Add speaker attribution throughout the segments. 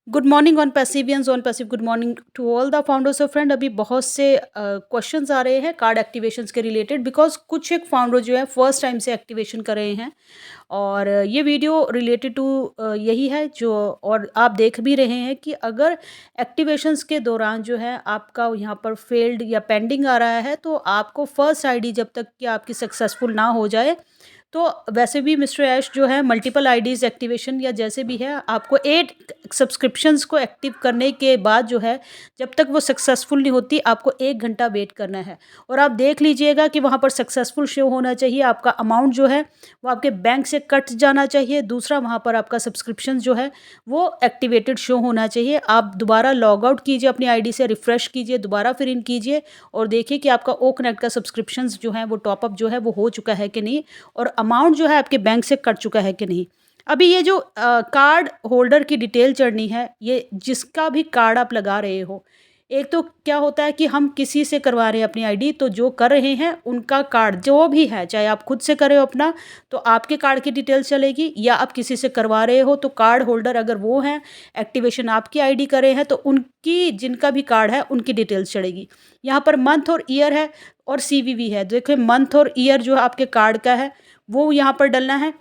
Speaker 1: Good morning on passiveness on passive good morning to all the founders of friend. अभी बहुत से questions आ रहे हैं कार्ड एक्टिवेशंस के रिलेटेड, बिकॉज कुछ एक फाउंडर जो है फर्स्ट टाइम से एक्टिवेशन कर रहे हैं। और ये वीडियो रिलेटेड टू यही है जो, और आप देख भी रहे हैं कि अगर एक्टिवेशंस के दौरान जो है आपका यहाँ पर फेल्ड या पेंडिंग आ रहा है, तो आपको फर्स्ट आईडी जब तक कि आपकी सक्सेसफुल ना हो जाए, तो वैसे भी मिस्टर ऐश जो है मल्टीपल आईडीज एक्टिवेशन या जैसे भी है, आपको 8 सब्सक्रिप्शंस को एक्टिव करने के बाद जो है, जब तक वो सक्सेसफुल नहीं होती, आपको 1 घंटा वेट करना है। और आप देख लीजिएगा कि वहाँ पर सक्सेसफुल शो होना चाहिए, आपका अमाउंट जो है वो आपके बैंक से कट जाना चाहिए। दूसरा, वहाँ पर आपका सब्सक्रिप्शन जो है वो एक्टिवेटेड शो होना चाहिए। आप दोबारा लॉग आउट कीजिए, अपनी आईडी से रिफ्रेश कीजिए, दोबारा फिर इन कीजिए और देखिए कि आपका ओ कनेक्ट का सब्सक्रिप्शंस जो है वो टॉपअप जो है वो हो चुका है कि नहीं, और अमाउंट जो है आपके बैंक से कट चुका है कि नहीं। अभी ये जो कार्ड होल्डर की डिटेल चढ़नी है, ये जिसका भी कार्ड आप लगा रहे हो, एक तो क्या होता है कि हम किसी से करवा रहे हैं अपनी आईडी, तो जो कर रहे हैं उनका कार्ड जो भी है, चाहे आप खुद से कर रहे हो अपना, तो आपके कार्ड की डिटेल चलेगी, या आप किसी से करवा रहे हो तो कार्ड होल्डर अगर वो हैं, एक्टिवेशन आपकी आईडी कर रहे हैं, तो उनकी जिनका भी कार्ड है उनकी डिटेल्स चढ़ेगी। यहाँ पर मंथ और ईयर है और सीवीवी है। देखिए, मंथ और ईयर जो आपके कार्ड का है वो यहाँ पर डलना है।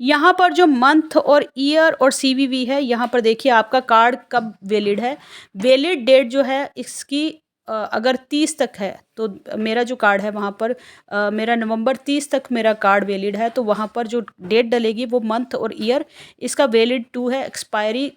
Speaker 1: यहाँ पर जो मंथ और ईयर और सीवीवी है, यहाँ पर देखिए आपका कार्ड कब वैलिड है। वैलिड डेट जो है इसकी अगर 30 तक है, तो मेरा जो कार्ड है वहाँ पर मेरा नवंबर 30 तक मेरा कार्ड वैलिड है, तो वहाँ पर जो डेट डलेगी वो मंथ और ईयर, इसका वैलिड 2 है, एक्सपायरी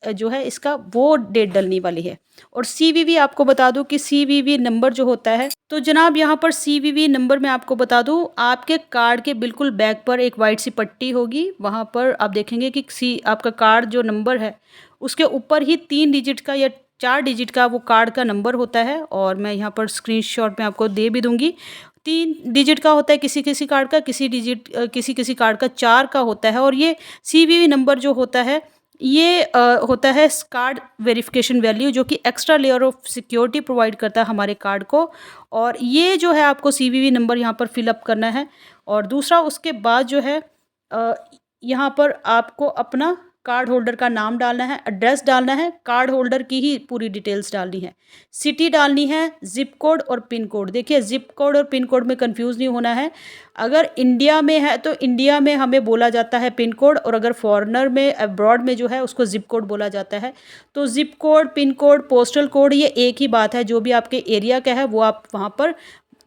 Speaker 1: जो है इसका वो डेट डलने वाली है। और सीवीवी आपको बता दूं कि सीवीवी नंबर जो होता है, तो जनाब यहाँ पर सीवीवी नंबर मैं आपको बता दूं, आपके कार्ड के बिल्कुल बैक पर एक वाइट सी पट्टी होगी, वहाँ पर आप देखेंगे कि आपका कार्ड जो नंबर है उसके ऊपर ही 3 डिजिट का या 4 डिजिट का वो कार्ड का नंबर होता है। और मैं यहाँ पर स्क्रीनशॉट में आपको दे भी दूंगी। 3 डिजिट का होता है किसी किसी कार्ड का, किसी किसी कार्ड का 4 का होता है। और ये सीवीवी नंबर जो होता है, ये होता है कार्ड वेरिफिकेशन वैल्यू, जो कि extra layer of security provide करता है हमारे कार्ड को। और ये जो है आपको सीवीवी नंबर यहाँ पर फिलअप करना है। और दूसरा, उसके बाद जो है यहाँ पर आपको अपना कार्ड होल्डर का नाम डालना है, एड्रेस डालना है, कार्ड होल्डर की ही पूरी डिटेल्स डालनी है, सिटी डालनी है, जिप कोड और पिन कोड। देखिए, जिप कोड और पिन कोड में कंफ्यूज नहीं होना है। अगर इंडिया में है तो इंडिया में हमें बोला जाता है पिन कोड, और अगर फॉरेनर में अब्रॉड में जो है उसको जिप कोड बोला जाता है। तो zip code, pin code, postal code, ये एक ही बात है। जो भी आपके एरिया का है वो आप वहाँ पर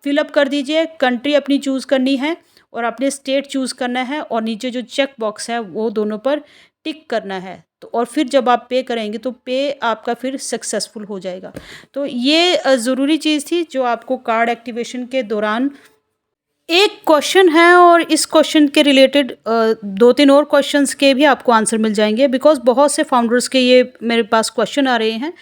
Speaker 1: फिलअप कर दीजिए। कंट्री अपनी चूज़ करनी है और अपने स्टेट चूज़ करना है, और नीचे जो चेक बॉक्स है वो दोनों पर टिक करना है। तो और फिर जब आप पे करेंगे तो पे आपका फिर सक्सेसफुल हो जाएगा। तो ये ज़रूरी चीज़ थी जो आपको कार्ड एक्टिवेशन के दौरान। एक क्वेश्चन है और इस क्वेश्चन के रिलेटेड 2-3 और क्वेश्चंस के भी आपको आंसर मिल जाएंगे, बिकॉज बहुत से फाउंडर्स के ये मेरे पास क्वेश्चन आ रहे हैं।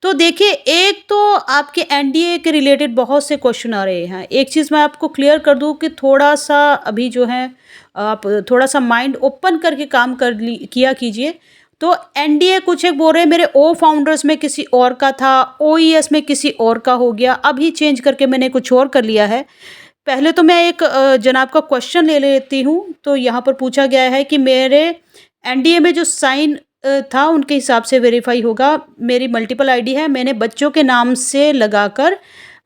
Speaker 1: तो देखिए, एक तो आपके एनडीए के रिलेटेड बहुत से क्वेश्चन आ रहे हैं। एक चीज़ मैं आपको क्लियर कर दूं कि थोड़ा सा अभी जो है आप थोड़ा सा माइंड ओपन करके काम किया कीजिए। तो एनडीए कुछ एक बोल रहे हैं मेरे ओ फाउंडर्स में किसी और का था, ओईएस में किसी और का हो गया, अभी चेंज करके मैंने कुछ और कर लिया है। पहले तो मैं एक जनाब का क्वेश्चन ले लेती हूँ। तो यहाँ पर पूछा गया है कि मेरे एनडीए में जो साइन था उनके हिसाब से वेरीफाई होगा। मेरी मल्टीपल आईडी है, मैंने बच्चों के नाम से लगाकर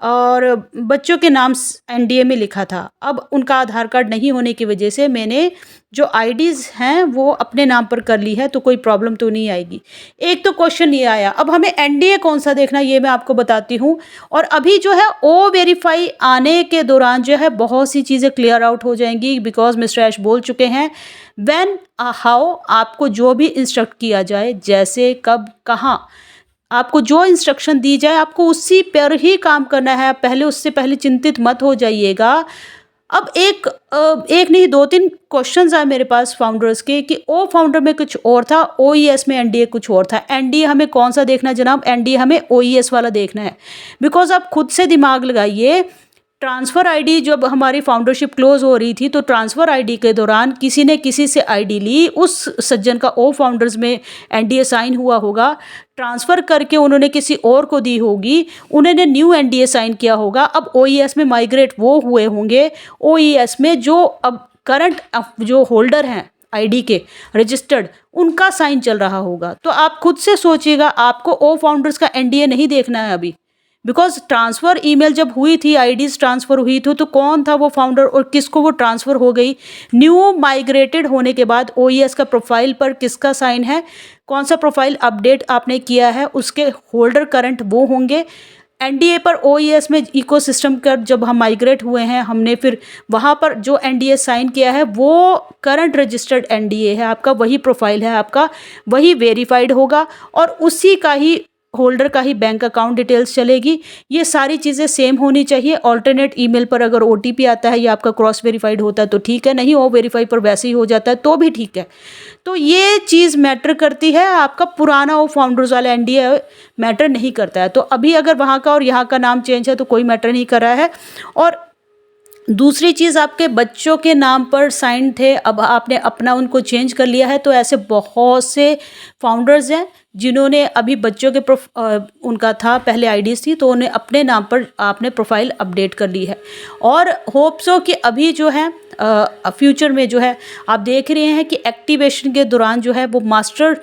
Speaker 1: और बच्चों के नाम एनडीए में लिखा था। अब उनका आधार कार्ड नहीं होने की वजह से मैंने जो आईडीज़ हैं वो अपने नाम पर कर ली है, तो कोई प्रॉब्लम तो नहीं आएगी। एक तो क्वेश्चन ये आया। अब हमें एनडीए कौन सा देखना, ये मैं आपको बताती हूँ। और अभी जो है ओ वेरीफाई आने के दौरान जो है बहुत सी चीज़ें क्लियर आउट हो जाएंगी, बिकॉज मिस्टर ऐश बोल चुके हैं व्हेन हाउ, आपको जो भी इंस्ट्रक्ट किया जाए, जैसे कब कहाँ, आपको जो इंस्ट्रक्शन दी जाए आपको उसी पर ही काम करना है। पहले उससे पहले चिंतित मत हो जाइएगा। अब एक नहीं 2-3 क्वेश्चंस आए मेरे पास फाउंडर्स के कि ओ फाउंडर में कुछ और था, ओईएस में एनडीए कुछ और था। एनडीए हमें कौन सा देखना है जनाब? एनडीए हमें ओईएस वाला देखना है। बिकॉज आप खुद से दिमाग लगाइए, ट्रांसफ़र आईडी जब हमारी फाउंडरशिप क्लोज हो रही थी, तो ट्रांसफ़र आईडी के दौरान किसी ने किसी से आईडी ली, उस सज्जन का ओ फाउंडर्स में एनडीए साइन हुआ होगा, ट्रांसफ़र करके उन्होंने किसी और को दी होगी, उन्होंने न्यू एनडीए साइन किया होगा। अब ओईएस में माइग्रेट वो हुए होंगे, ओईएस में जो अब करंट जो होल्डर हैं आईडी के रजिस्टर्ड, उनका साइन चल रहा होगा। तो आप खुद से सोचिएगा, आपको ओ फाउंडर्स का एनडीए नहीं देखना है अभी, बिकॉज ट्रांसफ़र ईमेल जब हुई थी, आईडीज़ ट्रांसफ़र हुई थी, तो कौन था वो फाउंडर और किसको वो ट्रांसफ़र हो गई। न्यू माइग्रेटेड होने के बाद ओईएस का प्रोफाइल पर किसका साइन है, कौन सा प्रोफाइल अपडेट आपने किया है, उसके होल्डर करंट वो होंगे। एनडीए पर ओईएस में इकोसिस्टम कर जब हम माइग्रेट हुए हैं, हमने फिर वहाँ पर जो एनडीए साइन किया है वो करंट रजिस्टर्ड एनडीए है आपका, वही प्रोफाइल है आपका, वही वेरीफाइड होगा और उसी का ही होल्डर का ही बैंक अकाउंट डिटेल्स चलेगी। ये सारी चीज़ें सेम होनी चाहिए। ऑल्टरनेट ईमेल पर अगर ओटीपी आता है या आपका क्रॉस वेरीफाइड होता है तो ठीक है, नहीं ओ वेरीफाई पर वैसे ही हो जाता है तो भी ठीक है। तो ये चीज़ मैटर करती है, आपका पुराना वो फाउंडर्स वाला एनडीए मैटर नहीं करता है। तो अभी अगर वहाँ का और यहाँ का नाम चेंज है तो कोई मैटर नहीं कर रहा है। और दूसरी चीज़, आपके बच्चों के नाम पर साइन थे, अब आपने अपना उनको चेंज कर लिया है, तो ऐसे बहुत से फाउंडर्स हैं जिन्होंने अभी बच्चों के उनका था पहले आईडीज़ थी, तो उन्हें अपने नाम पर आपने प्रोफाइल अपडेट कर ली है। और होप सो कि अभी जो है फ्यूचर में जो है आप देख रहे हैं कि एक्टिवेशन के दौरान जो है वो मास्टर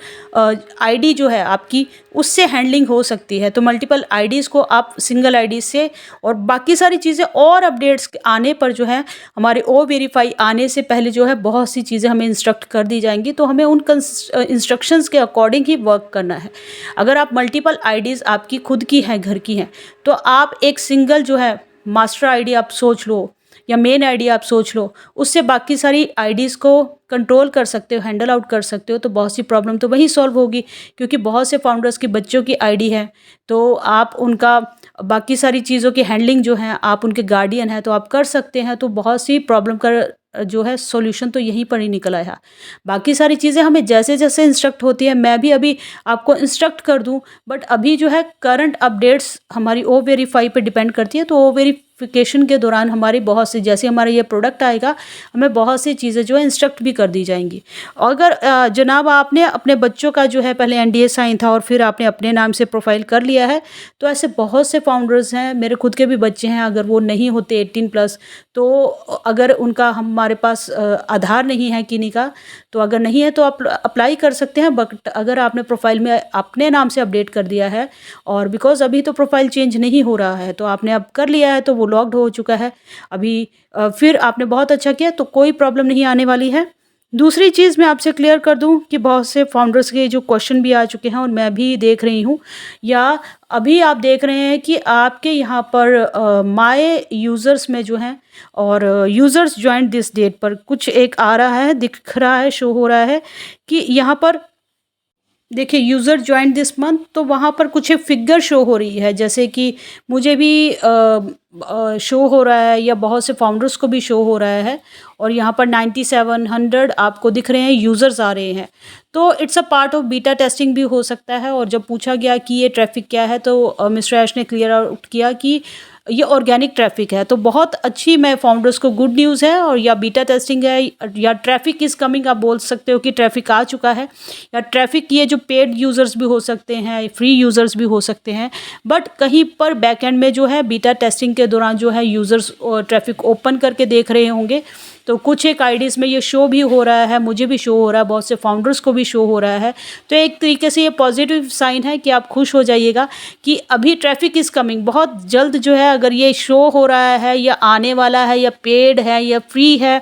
Speaker 1: आईडी जो है आपकी, उससे हैंडलिंग हो सकती है। तो मल्टीपल आईडीज़ को आप सिंगल आईडी से, और बाकी सारी चीज़ें और अपडेट्स आने पर जो है, हमारे ओ वेरीफाई आने से पहले जो है बहुत सी चीज़ें हमें इंस्ट्रक्ट कर दी जाएंगी, तो हमें उन इंस्ट्रक्शंस के अकॉर्डिंग ही वर्क करना है। अगर आप मल्टीपल आईडीज़ आपकी खुद की हैं, घर की हैं, तो आप एक सिंगल जो है मास्टर आईडी आप सोच लो या मेन आईडी आप सोच लो, उससे बाकी सारी आईडीज़ को कंट्रोल कर सकते हो, हैंडल आउट कर सकते हो, तो बहुत सी प्रॉब्लम तो वहीं सॉल्व होगी। क्योंकि बहुत से फाउंडर्स के बच्चों की आईडी है, तो आप उनका बाकी सारी चीज़ों की हैंडलिंग जो है, आप उनके गार्डियन हैं तो आप कर सकते हैं। तो बहुत सी प्रॉब्लम का जो है सॉल्यूशन तो यहीं पर ही निकल आया। बाकी सारी चीज़ें हमें जैसे जैसे इंस्ट्रक्ट होती है, मैं भी अभी आपको इंस्ट्रक्ट कर दूं, बट अभी जो है करंट अपडेट्स हमारी ओ वेरीफाई पे डिपेंड करती है। तो ओ वेरीफिकेशन के दौरान हमारी बहुत सी, जैसे हमारा ये प्रोडक्ट आएगा, हमें बहुत सी चीज़ें जो है इंस्ट्रक्ट भी कर दी जाएंगी। अगर जनाब आपने अपने बच्चों का जो है पहले एनडीए साइन था और फिर आपने अपने नाम से प्रोफाइल कर लिया है, तो ऐसे बहुत से फाउंडर्स हैं, मेरे खुद के भी बच्चे हैं, अगर वो नहीं होते 18+, तो अगर उनका हमारे पास आधार नहीं है किन्हीं का, तो अगर नहीं है तो आप अप्लाई कर सकते हैं। बट अगर आपने प्रोफाइल में अपने नाम से अपडेट कर दिया है, और बिकॉज अभी तो प्रोफाइल चेंज नहीं हो रहा है, तो आपने अब कर लिया है तो वो लॉक्ड हो चुका है अभी, फिर आपने बहुत अच्छा किया, तो कोई प्रॉब्लम नहीं आने वाली है। दूसरी चीज़ मैं आपसे क्लियर कर दूं कि बहुत से फाउंडर्स के जो क्वेश्चन भी आ चुके हैं और मैं भी देख रही हूं, या अभी आप देख रहे हैं कि आपके यहाँ पर माय यूज़र्स में जो हैं, और यूज़र्स ज्वाइन दिस डेट पर कुछ एक आ रहा है, दिख रहा है, शो हो रहा है कि यहाँ पर देखिए यूज़र ज्वाइन दिस मंथ, तो वहाँ पर कुछ एक फिगर शो हो रही है, जैसे कि मुझे भी शो हो रहा है या बहुत से फाउंडर्स को भी शो हो रहा है, और यहाँ पर 9700 आपको दिख रहे हैं यूज़र्स आ रहे हैं। तो it's a part of beta testing भी हो सकता है। और जब पूछा गया कि ये ट्रैफिक क्या है, तो मिस्टर ऐश ने क्लियर आउट किया कि ये ऑर्गेनिक ट्रैफिक है। तो बहुत अच्छी, मैं फाउंडर्स को गुड न्यूज़ है, और या बीटा टेस्टिंग है या ट्रैफिक इज़ कमिंग, आप बोल सकते हो कि ट्रैफिक आ चुका है, या ट्रैफिक ये जो पेड यूज़र्स भी हो सकते हैं, फ्री यूज़र्स भी हो सकते हैं, बट कहीं पर बैक एंड में जो है बीटा टेस्टिंग के दौरान जो है यूज़र्स ट्रैफिक ओपन करके देख रहे होंगे। तो कुछ एक आईडीज़ में ये शो भी हो रहा है, मुझे भी शो हो रहा है, बहुत से फाउंडर्स को भी शो हो रहा है। तो एक तरीके से ये पॉजिटिव साइन है कि आप खुश हो जाइएगा कि अभी ट्रैफिक इज़ कमिंग, बहुत जल्द जो है, अगर ये शो हो रहा है या आने वाला है या पेड है या फ्री है,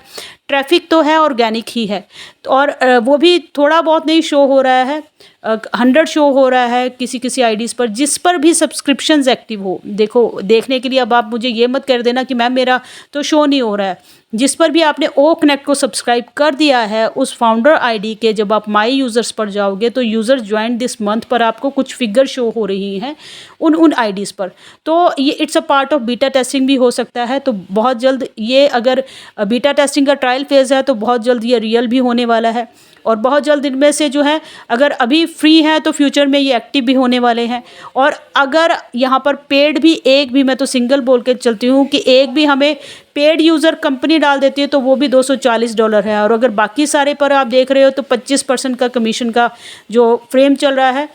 Speaker 1: ट्रैफिक तो है, ऑर्गेनिक ही है। तो और वो भी थोड़ा बहुत नहीं शो हो रहा है, 100 शो हो रहा है किसी किसी आईडीज़ पर, जिस पर भी सब्सक्रिप्शंस एक्टिव हो। देखो, देखने के लिए अब आप मुझे ये मत कर देना कि मैम मेरा तो शो नहीं हो रहा है। जिस पर भी आपने ओ कनेक्ट को सब्सक्राइब कर दिया है, उस फाउंडर आईडी के जब आप माई यूज़र्स पर जाओगे, तो यूज़र ज्वाइन दिस मंथ पर आपको कुछ फिगर शो हो रही हैं उन आईडीज़ पर। तो ये it's a part of beta testing भी हो सकता है। तो बहुत जल्द ये, अगर बीटा टेस्टिंग का ट्रायल फेज़ है, तो बहुत जल्द ये रियल भी होने वाला है। और बहुत जल्द इनमें से जो है, अगर अभी फ्री है तो फ्यूचर में ये एक्टिव भी होने वाले हैं। और अगर यहाँ पर पेड भी, एक भी, मैं तो सिंगल बोल के चलती हूँ कि एक भी हमें पेड यूज़र कंपनी डाल देती है, तो वो भी $240 है। और अगर बाकी सारे पर आप देख रहे हो तो 25% का कमीशन का जो फ्रेम चल रहा है,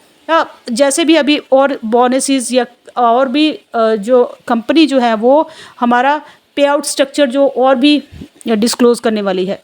Speaker 1: जैसे भी अभी और बोनसेस या और भी जो कंपनी जो है वो हमारा पे आउट स्ट्रक्चर जो और भी डिस्क्लोज़ करने वाली है।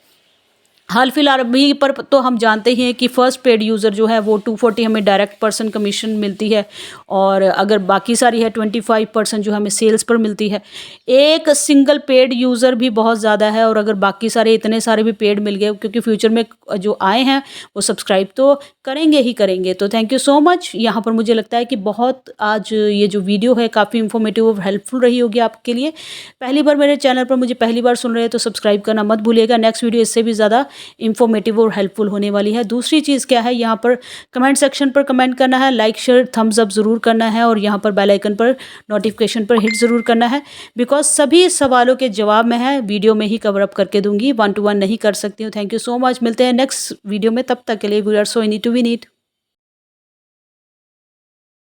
Speaker 1: हाल फिलहाल अभी पर तो हम जानते ही हैं कि फर्स्ट पेड यूज़र जो है वो 240 हमें डायरेक्ट पर्सन कमीशन मिलती है, और अगर बाकी सारी है 25% जो हमें सेल्स पर मिलती है। एक सिंगल पेड यूज़र भी बहुत ज़्यादा है, और अगर बाकी सारे इतने सारे भी पेड मिल गए, क्योंकि फ्यूचर में जो आए हैं वो सब्सक्राइब तो करेंगे ही करेंगे। तो थैंक यू सो मच। यहाँ पर मुझे लगता है कि बहुत आज ये जो वीडियो है काफ़ी इन्फॉर्मेटिव और हेल्पफुल रही होगी आपके लिए। पहली बार मेरे चैनल पर मुझे पहली बार सुन रहे हैं तो सब्सक्राइब करना मत भूलिएगा। नेक्स्ट वीडियो इससे भी ज़्यादा इन्फॉर्मेटिव और हेल्पफुल होने वाली है। दूसरी चीज़ क्या है, यहाँ पर कमेंट सेक्शन पर कमेंट करना है, लाइक शेयर थम्स अप ज़रूर करना है, और यहाँ पर बेल आइकन पर नोटिफिकेशन पर हिट ज़रूर करना है, बिकॉज सभी सवालों के जवाब मैं है वीडियो में ही कवर अप करके दूंगी, 1 to 1 नहीं कर सकती हूँ। Thank you so much. मिलते हैं नेक्स्ट वीडियो में, तब तक के लिए we are so in to win it.